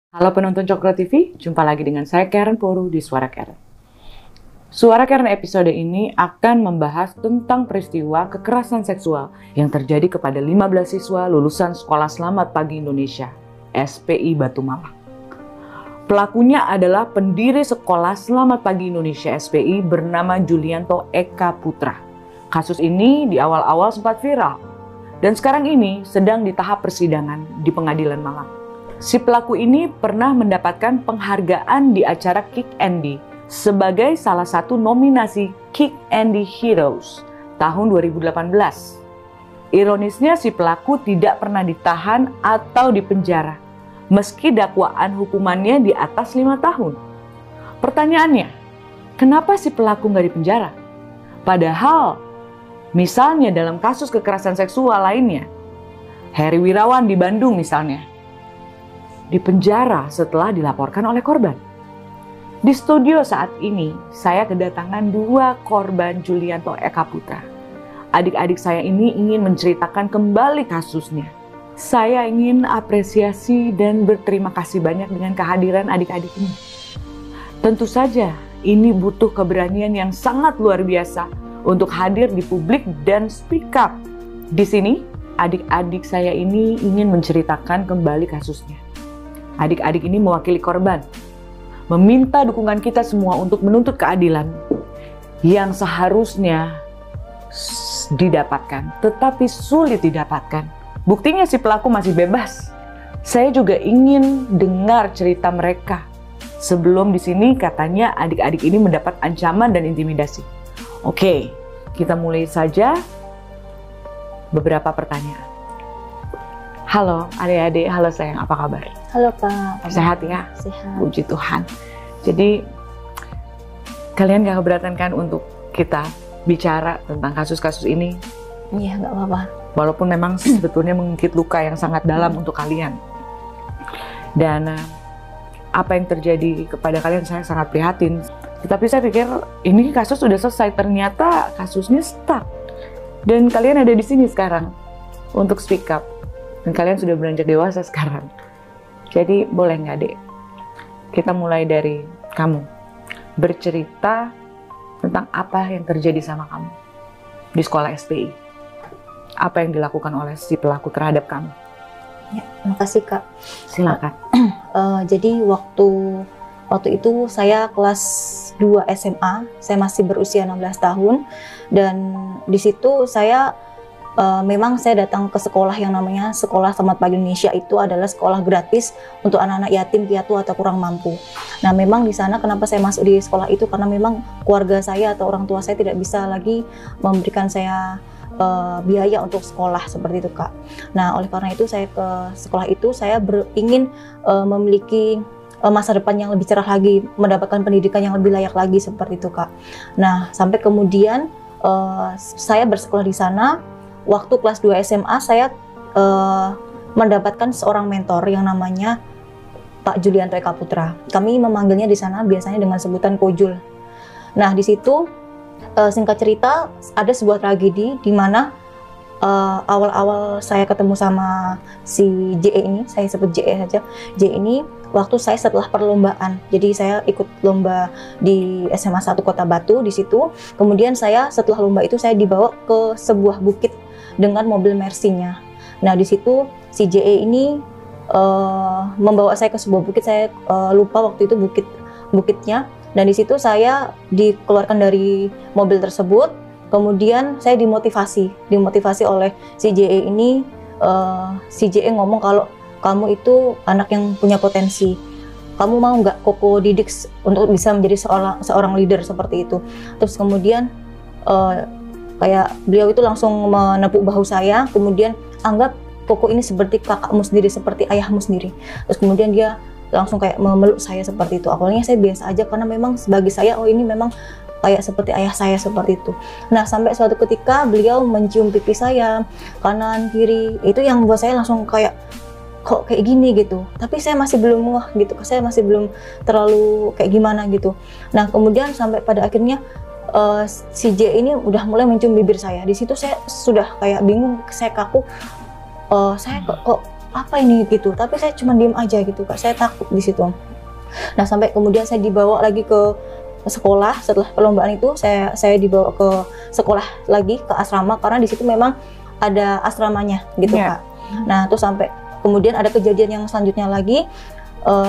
Halo penonton Cokro TV, jumpa lagi dengan saya Karen Poru di Suara Karen. Suara Karen episode ini akan membahas tentang peristiwa kekerasan seksual yang terjadi kepada 15 siswa lulusan Sekolah Selamat Pagi Indonesia, SPI Batu Malang. Pelakunya adalah pendiri Sekolah Selamat Pagi Indonesia SPI bernama Julianto Eka Putra. Kasus ini di awal-awal sempat viral dan sekarang ini sedang di tahap persidangan di Pengadilan Malang. Si pelaku ini pernah mendapatkan penghargaan di acara Kick Andy sebagai salah satu nominasi Kick Andy Heroes tahun 2018. Ironisnya si pelaku tidak pernah ditahan atau dipenjara, meski dakwaan hukumannya di atas 5 tahun. Pertanyaannya, kenapa si pelaku nggak dipenjara? Padahal, misalnya dalam kasus kekerasan seksual lainnya, Heri Wirawan di Bandung misalnya, dipenjara setelah dilaporkan oleh korban. Di studio saat ini, saya kedatangan 2 korban Julianto Eka Putra. Adik-adik saya ini ingin menceritakan kembali kasusnya. Saya ingin apresiasi dan berterima kasih banyak dengan kehadiran adik-adik ini. Tentu saja, ini butuh keberanian yang sangat luar biasa untuk hadir di publik dan speak up. Di sini, adik-adik saya ini ingin menceritakan kembali kasusnya. Adik-adik ini mewakili korban, meminta dukungan kita semua untuk menuntut keadilan yang seharusnya didapatkan, tetapi sulit didapatkan. Buktinya si pelaku masih bebas. Saya juga ingin dengar cerita mereka. Sebelum di sini katanya adik-adik ini mendapat ancaman dan intimidasi. Oke, kita mulai saja beberapa pertanyaan. Halo adik-adik, halo sayang, apa kabar? Halo Kak. Sehat ya? Sehat. Puji Tuhan. Jadi kalian gak keberatan kan untuk kita bicara tentang kasus-kasus ini? Iya, nggak apa-apa. Walaupun memang sebetulnya mengungkit luka yang sangat dalam untuk kalian. Dan apa yang terjadi kepada kalian saya sangat prihatin. Tetapi saya pikir ini kasus sudah selesai, ternyata kasusnya stuck. Dan kalian ada di sini sekarang untuk speak up. Dan kalian sudah beranjak dewasa sekarang. Jadi boleh nggak Dek? Kita mulai dari kamu. Bercerita tentang apa yang terjadi sama kamu di sekolah SPI. Apa yang dilakukan oleh si pelaku terhadap kamu? Ya, makasih Kak. Silakan. Jadi waktu itu saya kelas 2 SMA, saya masih berusia 16 tahun. Dan di situ saya memang saya datang ke sekolah yang namanya Sekolah Selamat Pagi Indonesia. Itu adalah sekolah gratis untuk anak-anak yatim piatu atau kurang mampu. Nah memang di sana kenapa saya masuk di sekolah itu, karena memang keluarga saya atau orang tua saya tidak bisa lagi memberikan saya biaya untuk sekolah seperti itu Kak. Nah oleh karena itu saya ke sekolah itu, saya ingin memiliki masa depan yang lebih cerah lagi, mendapatkan pendidikan yang lebih layak lagi seperti itu Kak. Nah sampai kemudian saya bersekolah di sana. Waktu kelas 2 SMA saya mendapatkan seorang mentor yang namanya Pak Julianto Eka Putra. Kami memanggilnya di sana biasanya dengan sebutan Kojul. Nah di situ singkat cerita ada sebuah tragedi di mana awal-awal saya ketemu sama si JE ini, saya sebut JE saja. JE ini waktu saya setelah perlombaan, jadi saya ikut lomba di SMA 1 Kota Batu di situ. Kemudian saya setelah lomba itu saya dibawa ke sebuah bukit dengan mobil Mercy-nya. Nah di situ si JE ini membawa saya ke sebuah bukit, saya lupa waktu itu bukitnya. Dan di situ saya dikeluarkan dari mobil tersebut. Kemudian saya dimotivasi oleh si JE ini. Si JE ngomong kalau kamu itu anak yang punya potensi. Kamu mau nggak Koko didik untuk bisa menjadi seorang leader seperti itu. Terus kemudian kayak beliau itu langsung menepuk bahu saya, kemudian anggap Koko ini seperti kakakmu sendiri, seperti ayahmu sendiri. Terus kemudian dia langsung kayak memeluk saya seperti itu. Awalnya saya biasa aja karena memang bagi saya ini memang kayak seperti ayah saya seperti itu. Nah sampai suatu ketika beliau mencium pipi saya kanan kiri, itu yang buat saya langsung kayak kok kayak gini gitu. Tapi saya masih belum gitu, saya masih belum terlalu kayak gimana gitu. Nah kemudian sampai pada akhirnya si J ini udah mulai mencium bibir saya. Di situ saya sudah kayak bingung, saya kaku. Saya kok apa ini gitu. Tapi saya cuma diem aja gitu Kak, saya takut di situ. Nah sampai kemudian saya dibawa lagi ke sekolah. Setelah perlombaan itu saya dibawa ke sekolah lagi, ke asrama, karena di situ memang ada asramanya gitu Kak. Nah terus sampai kemudian ada kejadian yang selanjutnya lagi.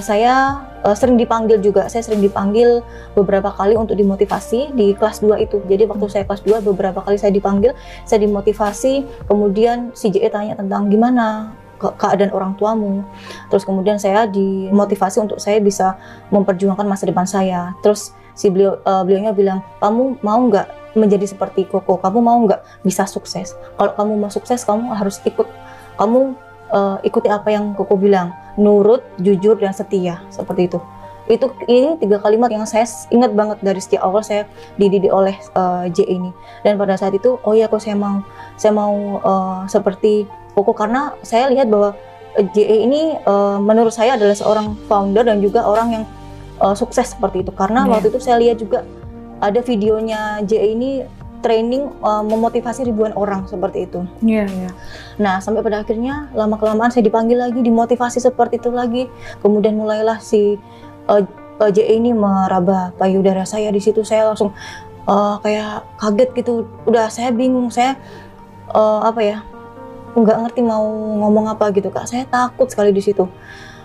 Saya sering dipanggil juga, saya sering dipanggil beberapa kali untuk dimotivasi di kelas 2 itu. Jadi waktu saya kelas 2 beberapa kali saya dipanggil, saya dimotivasi, kemudian si JE tanya tentang gimana keadaan orang tuamu. Terus kemudian saya dimotivasi untuk saya bisa memperjuangkan masa depan saya. Terus si beliaunya bilang, kamu mau nggak menjadi seperti Koko? Kamu mau nggak bisa sukses? Kalau kamu mau sukses, kamu harus ikuti apa yang Koko bilang, nurut, jujur, dan setia, seperti itu. Ini 3 kalimat yang saya ingat banget dari sejak awal saya dididik oleh J ini. Dan pada saat itu, oh ya kok saya mau seperti Koko, karena saya lihat bahwa J ini menurut saya adalah seorang founder dan juga orang yang sukses seperti itu. Karena waktu itu saya lihat juga ada videonya J ini training memotivasi ribuan orang seperti itu. Nah sampai pada akhirnya lama-kelamaan saya dipanggil lagi, dimotivasi seperti itu lagi. Kemudian mulailah si J ini meraba payudara saya. Di situ saya langsung kayak kaget gitu. Udah saya bingung, saya nggak ngerti mau ngomong apa gitu Kak. Saya takut sekali di situ.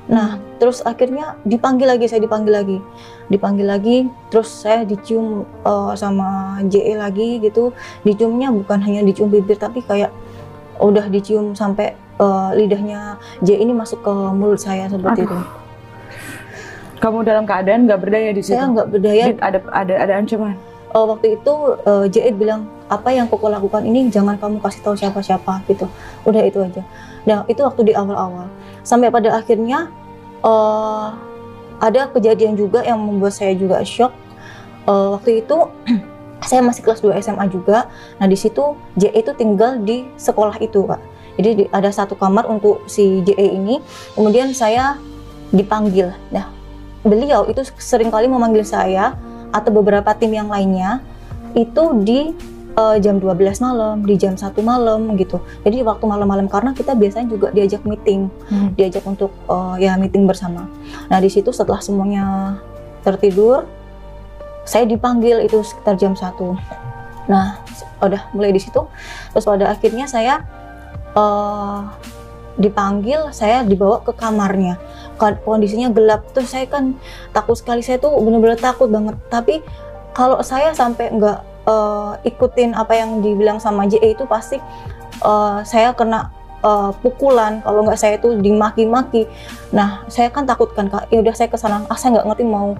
Nah, terus akhirnya saya dipanggil lagi, terus saya dicium sama JE lagi gitu. Diciumnya bukan hanya dicium bibir, tapi kayak udah dicium sampai lidahnya JE ini masuk ke mulut saya seperti itu. Kamu dalam keadaan nggak berdaya di situ? Saya nggak berdaya. Ada ancaman? Waktu itu JE bilang, apa yang Koko lakukan ini jangan kamu kasih tahu siapa-siapa gitu. Udah itu aja. Nah, itu waktu di awal-awal. Sampai pada akhirnya ada kejadian juga yang membuat saya juga shock. Waktu itu saya masih kelas 2 SMA juga. Nah di situ JE itu tinggal di sekolah itu Kak. Jadi ada satu kamar untuk si JE ini. Kemudian saya dipanggil. Nah beliau itu seringkali memanggil saya atau beberapa tim yang lainnya itu di jam 12 malam, di jam 1 malam gitu. Jadi waktu malam-malam, karena kita biasanya juga diajak meeting, diajak untuk meeting bersama. Nah di situ setelah semuanya tertidur, saya dipanggil itu sekitar jam 1. Nah udah mulai di situ. Terus pada akhirnya saya dipanggil, saya dibawa ke kamarnya. Kondisinya gelap, terus saya kan takut sekali, saya tuh bener-bener takut banget. Tapi kalau saya sampai nggak ikutin apa yang dibilang sama JE itu pasti saya kena pukulan, kalau nggak saya itu dimaki-maki. Nah saya kan takut kan Kak, ya udah saya kesana, saya nggak ngerti mau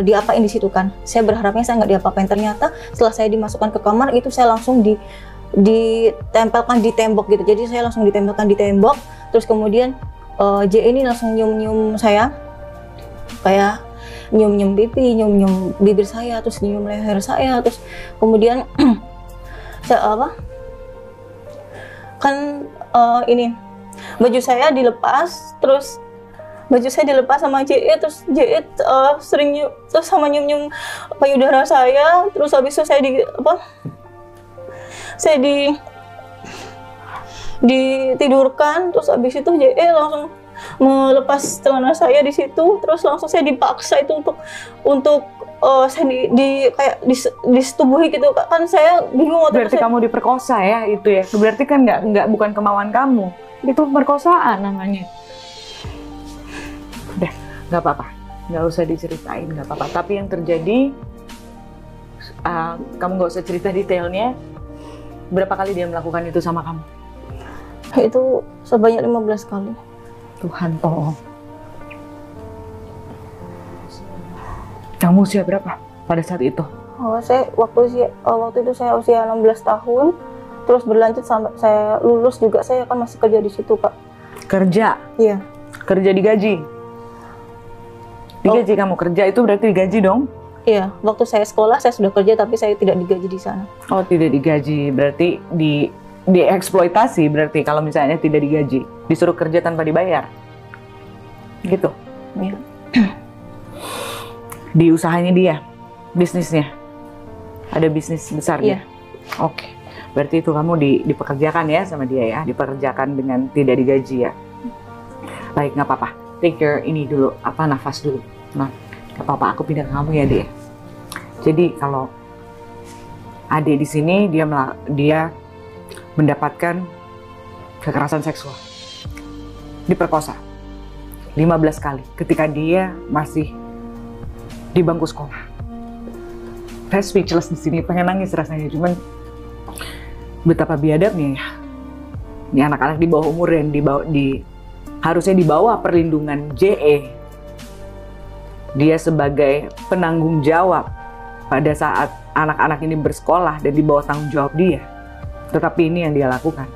diapain di situ kan. Saya berharapnya saya nggak diapa-apain, ternyata setelah saya dimasukkan ke kamar itu saya langsung ditempelkan di tembok gitu. Jadi saya langsung ditempelkan di tembok, terus kemudian JE ini langsung nyium-nyium saya, kayak nyium-nyium pipi, nyium-nyium bibir saya, terus nyium leher saya, terus kemudian saya ini baju saya dilepas, terus baju saya dilepas sama JE, terus JE sering nyium, terus sama nyium-nyium payudara saya, terus habis itu saya ditidurkan, terus habis itu JE langsung melepas celana saya di situ, terus langsung saya dipaksa itu untuk saya kayak disetubuhi gitu kan. Saya bingung. Berarti kamu diperkosa ya itu ya? Berarti kan bukan kemauan kamu, itu pemerkosaan namanya. Udah, nggak apa-apa, nggak usah diceritain, nggak apa-apa. Tapi yang terjadi, kamu nggak usah cerita detailnya. Berapa kali dia melakukan itu sama kamu? Itu sebanyak 15 kali. Tuhan tolong. Kamu usia berapa pada saat itu? Waktu itu saya usia 16 tahun, terus berlanjut sampai saya lulus juga, saya kan masih kerja di situ Kak. Kerja? Iya. Kerja digaji? Digaji kamu kerja itu berarti digaji dong? Iya, waktu saya sekolah saya sudah kerja tapi saya tidak digaji di sana. Oh tidak digaji, berarti dieksploitasi berarti kalau misalnya tidak digaji, disuruh kerja tanpa dibayar, gitu. Ya. Di usahanya dia, bisnisnya, ada bisnis besarnya. Ya. Oke, berarti itu kamu dipekerjakan ya sama dia ya, dipekerjakan dengan tidak digaji ya. Baik, nggak apa-apa. Take your ini dulu, nafas dulu. Nah, nggak apa-apa, aku pindah ke kamu ya, Dek. Jadi kalau Adik di sini dia mendapatkan kekerasan seksual, diperkosa 15 kali ketika dia masih di bangku sekolah. Saya speechless di sini, pengen nangis rasanya, cuman betapa biadabnya ya. Ini anak-anak di bawah umur yang harusnya di bawah perlindungan JE. Dia sebagai penanggung jawab pada saat anak-anak ini bersekolah dan di bawah tanggung jawab dia. Tetapi ini yang dia lakukan.